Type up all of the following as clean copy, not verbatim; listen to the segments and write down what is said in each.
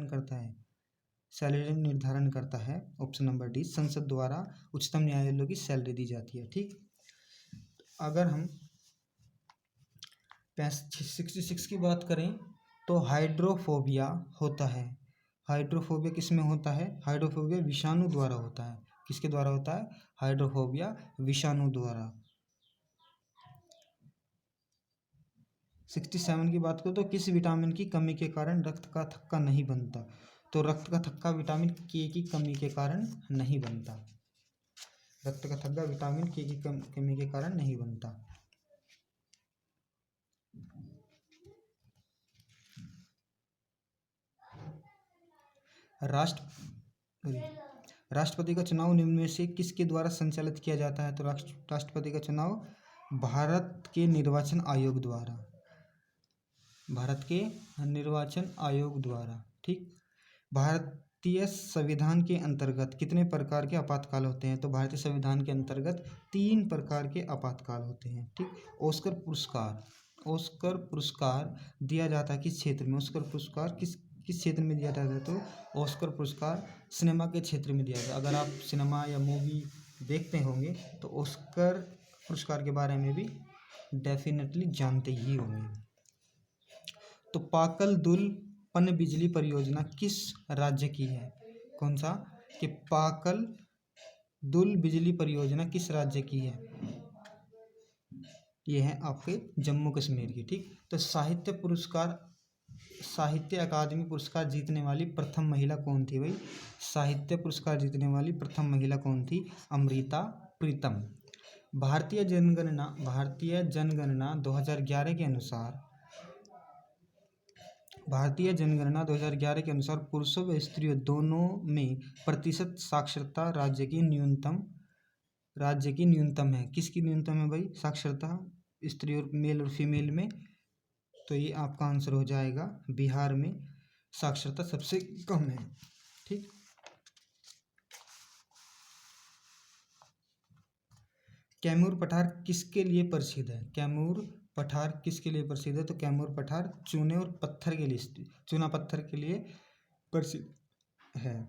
निर्धारण करता है? सैलरी निर्धारण करता है ऑप्शन नंबर डी, संसद द्वारा उच्चतम न्यायालय की सैलरी दी जाती है। ठीक, अगर हम 66 की बात करें तो हाइड्रोफोबिया होता है। हाइड्रोफोबिया किस में होता है? हाइड्रोफोबिया विषाणु द्वारा होता है। किसके द्वारा होता है? हाइड्रोफोबिया विषाणु द्वारा। 67 की बात करें तो किस विटामिन की कमी के कारण रक्त का थक्का नहीं बनता? तो रक्त का थक्का विटामिन के की कमी के कारण नहीं बनता। रक्त का थक्का विटामिन के की कमी के कारण नहीं बनता। राष्ट्रपति का चुनाव निम्न में से किसके द्वारा संचालित किया जाता है? तो राष्ट्रपति का चुनाव भारत के निर्वाचन आयोग द्वारा। भारत के निर्वाचन आयोग द्वारा। ठीक, भारतीय संविधान के अंतर्गत कितने प्रकार के आपातकाल होते हैं? तो भारतीय संविधान के अंतर्गत 3 प्रकार के आपातकाल होते हैं। ठीक, ऑस्कर पुरस्कार दिया जाता है किस क्षेत्र में? ऑस्कर पुरस्कार किस क्षेत्र में दिया जाता है? तो ऑस्कर पुरस्कार सिनेमा के क्षेत्र में दिया जाता है। अगर आप सिनेमा या मूवी देखते होंगे तो ऑस्कर पुरस्कार के बारे में भी डेफिनेटली जानते ही होंगे। तो पाकल दुल पनबिजली परियोजना किस राज्य की है? कौन सा? कि पाकल दुल बिजली परियोजना किस राज्य की है? ये है आपके जम्मू कश्मीर की। ठीक, तो साहित्य अकादमी पुरस्कार जीतने वाली प्रथम महिला कौन थी भाई? साहित्य पुरस्कार जीतने वाली प्रथम महिला कौन थी? अमृता प्रीतम। भारतीय जनगणना 2011 के अनुसार पुरुषों व स्त्रियों दोनों में प्रतिशत साक्षरता राज्य की न्यूनतम है। किसकी न्यूनतम है भाई? साक्षरता स्त्री और मेल और फीमेल में। तो ये आपका आंसर हो जाएगा, बिहार में साक्षरता सबसे कम है। ठीक, कैमूर पठार किसके लिए प्रसिद्ध है? कैमूर पठार किसके लिए प्रसिद्ध है? तो कैमूर पठार चूना पत्थर के लिए प्रसिद्ध है।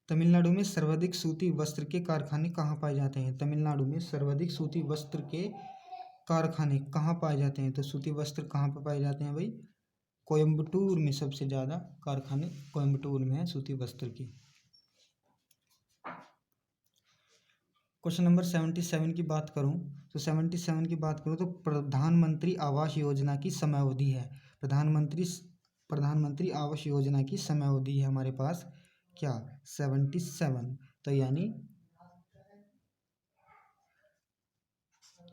तमिलनाडु में सर्वाधिक सूती वस्त्र के कारखाने कहाँ पाए जाते हैं? तमिलनाडु में सर्वाधिक सूती वस्त्र के कारखाने कहाँ पाए जाते हैं? तो सूती वस्त्र कहाँ पर पाए जाते हैं भाई? कोयम्बटूर में सबसे ज़्यादा कारखाने कोयम्बटूर में है सूती वस्त्र की। क्वेश्चन नंबर 77 की बात करूं तो 77 की बात करूं तो प्रधानमंत्री आवास योजना की समयावधि है। प्रधानमंत्री आवास योजना की समयावधि है हमारे पास क्या? 77। तो यानी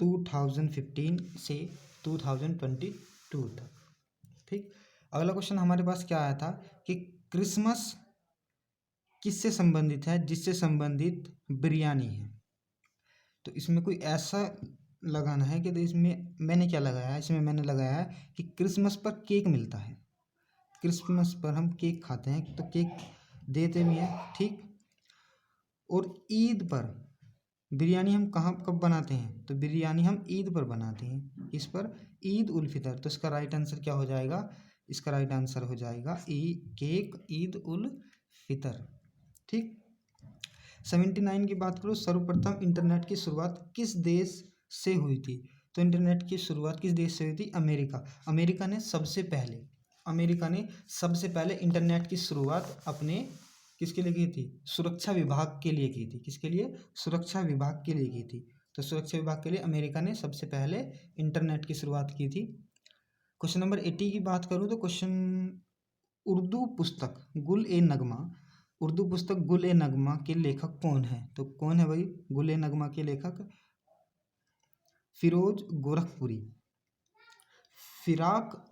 2015 से 2022 तक। ठीक, अगला क्वेश्चन हमारे पास क्या आया था कि क्रिसमस किससे संबंधित है? जिससे संबंधित बिरयानी है। तो इसमें कोई ऐसा लगाना है कि, तो इसमें मैंने क्या लगाया है? इसमें मैंने लगाया है कि क्रिसमस पर केक मिलता है। क्रिसमस पर हम केक खाते हैं तो केक देते भी हैं। ठीक, और ईद पर बिरयानी हम कब बनाते हैं? तो बिरयानी हम ईद पर बनाते हैं। इस पर ईद उल फितर। तो इसका राइट आंसर क्या हो जाएगा? इसका राइट आंसर हो जाएगा केक ईद उल फितर। ठीक, 79 की बात करो, सर्वप्रथम इंटरनेट की शुरुआत किस देश से हुई थी? तो इंटरनेट की शुरुआत किस देश से हुई थी? अमेरिका। अमेरिका ने सबसे पहले इंटरनेट की शुरुआत अपने किसके लिए की थी? सुरक्षा विभाग के लिए की थी। किसके लिए? सुरक्षा विभाग के लिए की थी। तो सुरक्षा विभाग के लिए अमेरिका ने सबसे पहले इंटरनेट की शुरुआत की थी। क्वेश्चन नंबर 80 की बात करूँ तो उर्दू पुस्तक गुल ए नगमा के लेखक कौन है? तो कौन है भाई गुल ए नगमा के लेखक? फिराक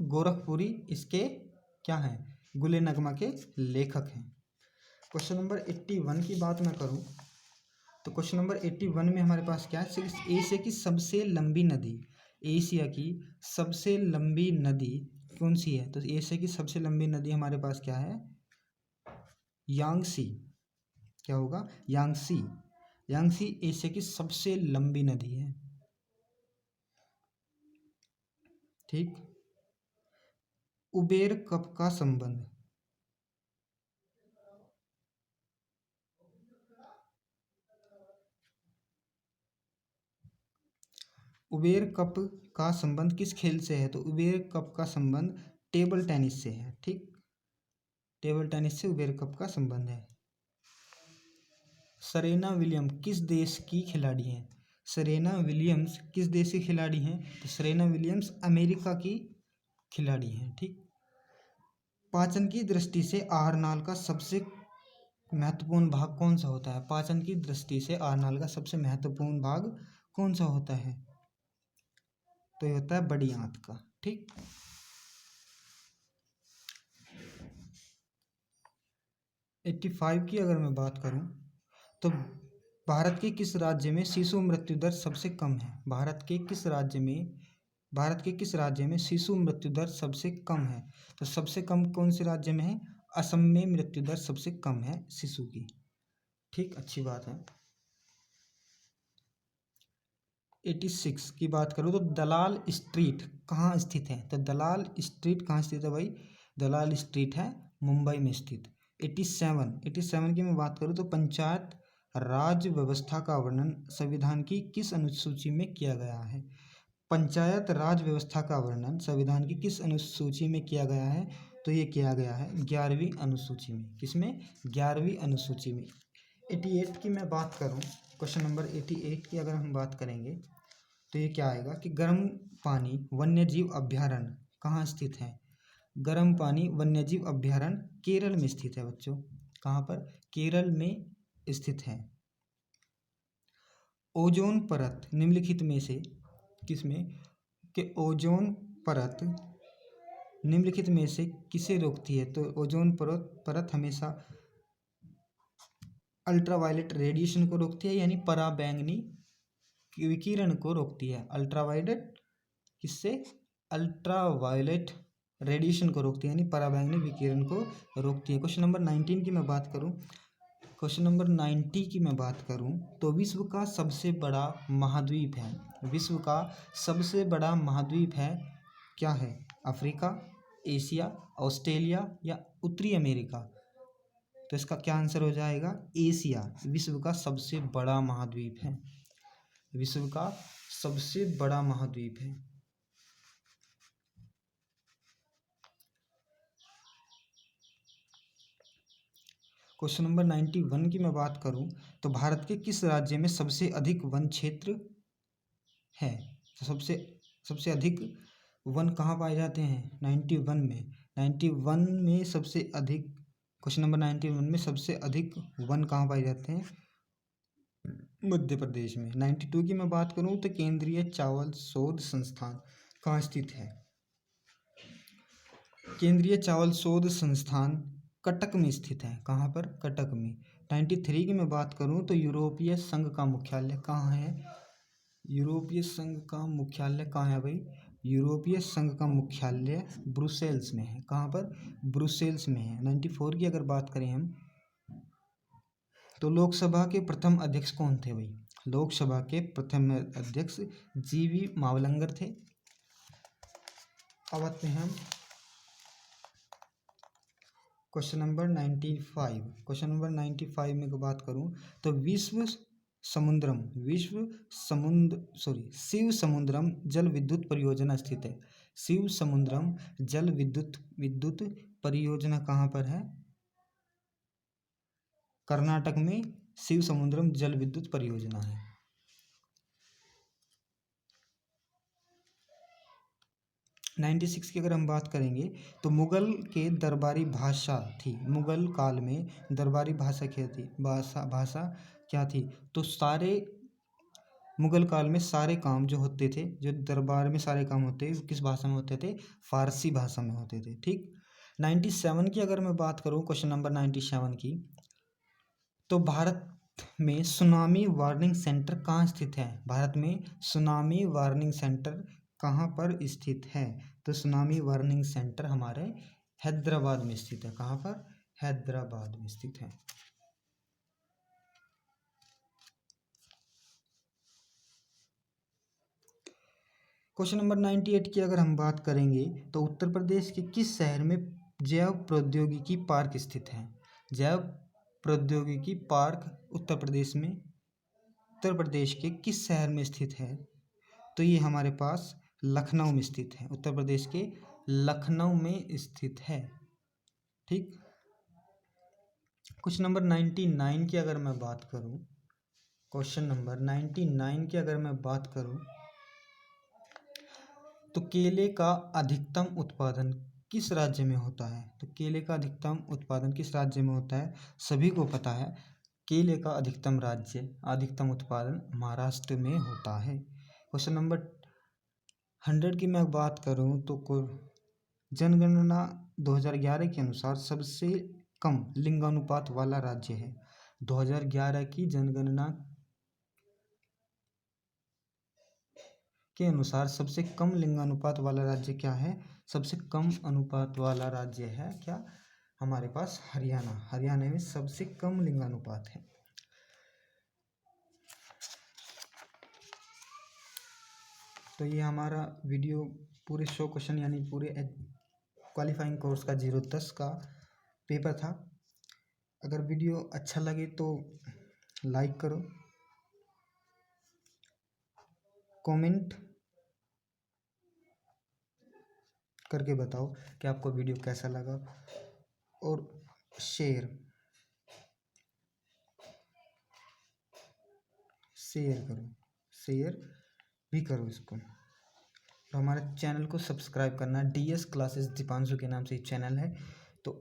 गोरखपुरी इसके क्या हैं? गुल ए नगमा के लेखक हैं। क्वेश्चन नंबर 81 की बात मैं करूं तो क्वेश्चन नंबर 81 में हमारे पास क्या है? एशिया की सबसे लंबी नदी कौन सी है? तो एशिया की सबसे लंबी नदी हमारे पास क्या है? यांगसी। क्या होगा? यांगसी एशिया की सबसे लंबी नदी है। ठीक, उबेर कप का संबंध, उबेर कप का संबंध किस खेल से है? तो उबेर कप का संबंध टेबल टेनिस से है। ठीक, टेबल टेनिस से उबेर कप का संबंध है। सेरेना विलियम्स किस देश की खिलाड़ी हैं? सेरेना विलियम्स किस देश की खिलाड़ी हैं? तो सेरेना विलियम्स अमेरिका की खिलाड़ी हैं। ठीक, पाचन की दृष्टि से आहार नाल का सबसे महत्वपूर्ण भाग कौन सा होता है? पाचन की दृष्टि से आहार नाल का सबसे महत्वपूर्ण भाग कौन सा होता है? तो ये होता है बड़ी आंत का। ठीक, 85 की अगर मैं बात करूं तो भारत के किस राज्य में शिशु मृत्यु दर सबसे कम है? भारत के किस राज्य में शिशु मृत्यु दर सबसे कम है? तो सबसे कम कौन से राज्य में है? असम में मृत्यु दर सबसे कम है शिशु की। ठीक, अच्छी बात है। 86 की बात करूँ तो दलाल स्ट्रीट कहाँ स्थित है? तो दलाल स्ट्रीट कहाँ स्थित है भाई? दलाल स्ट्रीट है मुंबई में स्थित। 87 की मैं बात करूँ तो पंचायत राज व्यवस्था का वर्णन संविधान की किस अनुसूची में किया गया है? पंचायत राज व्यवस्था का वर्णन संविधान की किस अनुसूची में किया गया है? तो ये किया गया है 11वीं अनुसूची में। किसमें? 11वीं अनुसूची में। 88 की मैं बात करूं, क्वेश्चन नंबर 88 की अगर हम बात करेंगे तो ये क्या आएगा कि गर्म पानी वन्यजीव अभ्यारण्य कहाँ स्थित है? गर्म पानी वन्यजीव अभ्यारण्य केरल में स्थित है बच्चों। कहाँ पर? केरल में स्थित है। ओजोन परत निम्नलिखित में से किसमें कि ओजोन परत निम्नलिखित में से किसे रोकती है? तो ओजोन परत हमेशा अल्ट्रावायलेट रेडिएशन को रोकती है, यानी पराबैंगनी विकिरण को रोकती है। अल्ट्रावायलेट किससे? अल्ट्रावायलेट रेडिएशन को रोकती है, यानी पराबैंगनी विकिरण को रोकती है। क्वेश्चन नंबर 19 की मैं बात करूं, क्वेश्चन नंबर 90 की मैं बात करूं तो विश्व का सबसे बड़ा महाद्वीप है, विश्व का सबसे बड़ा महाद्वीप है क्या है? अफ्रीका, एशिया, ऑस्ट्रेलिया या उत्तरी अमेरिका? तो इसका क्या आंसर हो जाएगा? एशिया विश्व का सबसे बड़ा महाद्वीप है, विश्व का सबसे बड़ा महाद्वीप है। क्वेश्चन नंबर 91 की मैं बात करूं तो भारत के किस राज्य में सबसे अधिक वन क्षेत्र है? तो सबसे अधिक वन कहाँ पाए जाते हैं? 91 में सबसे अधिक, क्वेश्चन नंबर 91 में सबसे अधिक वन कहाँ पाए जाते हैं? मध्य प्रदेश में। 92 की मैं बात करूं तो केंद्रीय चावल शोध संस्थान कहाँ स्थित है? केंद्रीय चावल शोध संस्थान कटक में स्थित है। कहाँ पर? कटक में। 93 की मैं बात करूं तो यूरोपीय संघ का मुख्यालय कहाँ है? यूरोपीय संघ का मुख्यालय कहाँ है भाई? यूरोपीय संघ का मुख्यालय ब्रुसेल्स में है। कहाँ पर? ब्रुसेल्स में है। 94 की अगर बात करें हम तो लोकसभा के प्रथम अध्यक्ष कौन थे भाई? लोकसभा के प्रथम अध्यक्ष जीवी मावलंकर थे। अब आते हैं क्वेश्चन नंबर 95। क्वेश्चन नंबर 95 में बात करूं तो शिव समुद्रम जल विद्युत परियोजना स्थित है। शिव समुद्रम जल विद्युत परियोजना कहाँ पर है? कर्नाटक में शिव समुद्रम जल विद्युत परियोजना है। नाइन्टी सिक्स की अगर हम बात करेंगे तो मुगल के दरबारी भाषा थी, मुगल काल में दरबारी भाषा क्या थी? भाषा क्या थी? तो सारे मुगल काल में सारे काम जो होते थे, जो दरबार में सारे काम होते वो किस भाषा में होते थे? फारसी भाषा में होते थे। ठीक, 97 की अगर मैं बात करूँ, क्वेश्चन नंबर 97 की, तो भारत में सुनामी वार्निंग सेंटर कहाँ स्थित है? भारत में सुनामी वार्निंग सेंटर कहाँ पर स्थित है? तो सुनामी वार्निंग सेंटर हमारे हैदराबाद में स्थित है। कहाँ पर? हैदराबाद में स्थित है। क्वेश्चन नंबर 98 की अगर हम बात करेंगे तो उत्तर प्रदेश के किस शहर में जैव प्रौद्योगिकी पार्क स्थित है? जैव प्रौद्योगिकी पार्क उत्तर प्रदेश के किस शहर में स्थित है? तो ये हमारे पास लखनऊ में स्थित है। उत्तर प्रदेश के लखनऊ में स्थित है। ठीक। क्वेश्चन नंबर 99 की अगर मैं बात करूं, क्वेश्चन नंबर 99 की अगर मैं बात करूं तो केले का अधिकतम उत्पादन किस राज्य में होता है? तो केले का अधिकतम उत्पादन किस राज्य में होता है? सभी को पता है, केले का अधिकतम उत्पादन महाराष्ट्र में होता है। क्वेश्चन नंबर 100 की मैं बात करूं तो जनगणना 2011 के अनुसार सबसे कम लिंगानुपात वाला राज्य है। 2011 की जनगणना के अनुसार सबसे कम लिंगानुपात वाला राज्य क्या है? सबसे कम अनुपात वाला राज्य है क्या? हमारे पास हरियाणा। हरियाणा में सबसे कम लिंगानुपात है। तो ये हमारा वीडियो पूरे 100 क्वेश्चन यानी पूरे क्वालिफाइंग कोर्स का 0-10 का पेपर था। अगर वीडियो अच्छा लगे तो लाइक करो, कमेंट करके बताओ कि आपको वीडियो कैसा लगा, और शेयर भी करो इसको। तो हमारे चैनल को सब्सक्राइब करना। DS क्लासेस दीपांशु के नाम से चैनल है। तो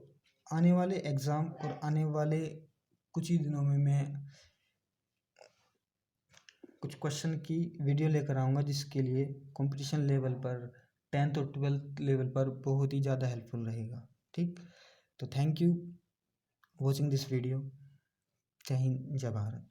आने वाले एग्ज़ाम और आने वाले कुछ ही दिनों में मैं कुछ क्वेश्चन की वीडियो लेकर आऊँगा, जिसके लिए कंपटीशन लेवल पर 10th और 12th लेवल पर बहुत ही ज़्यादा हेल्पफुल रहेगा। ठीक। तो thank you watching this video. जय हिंद, जय भारत।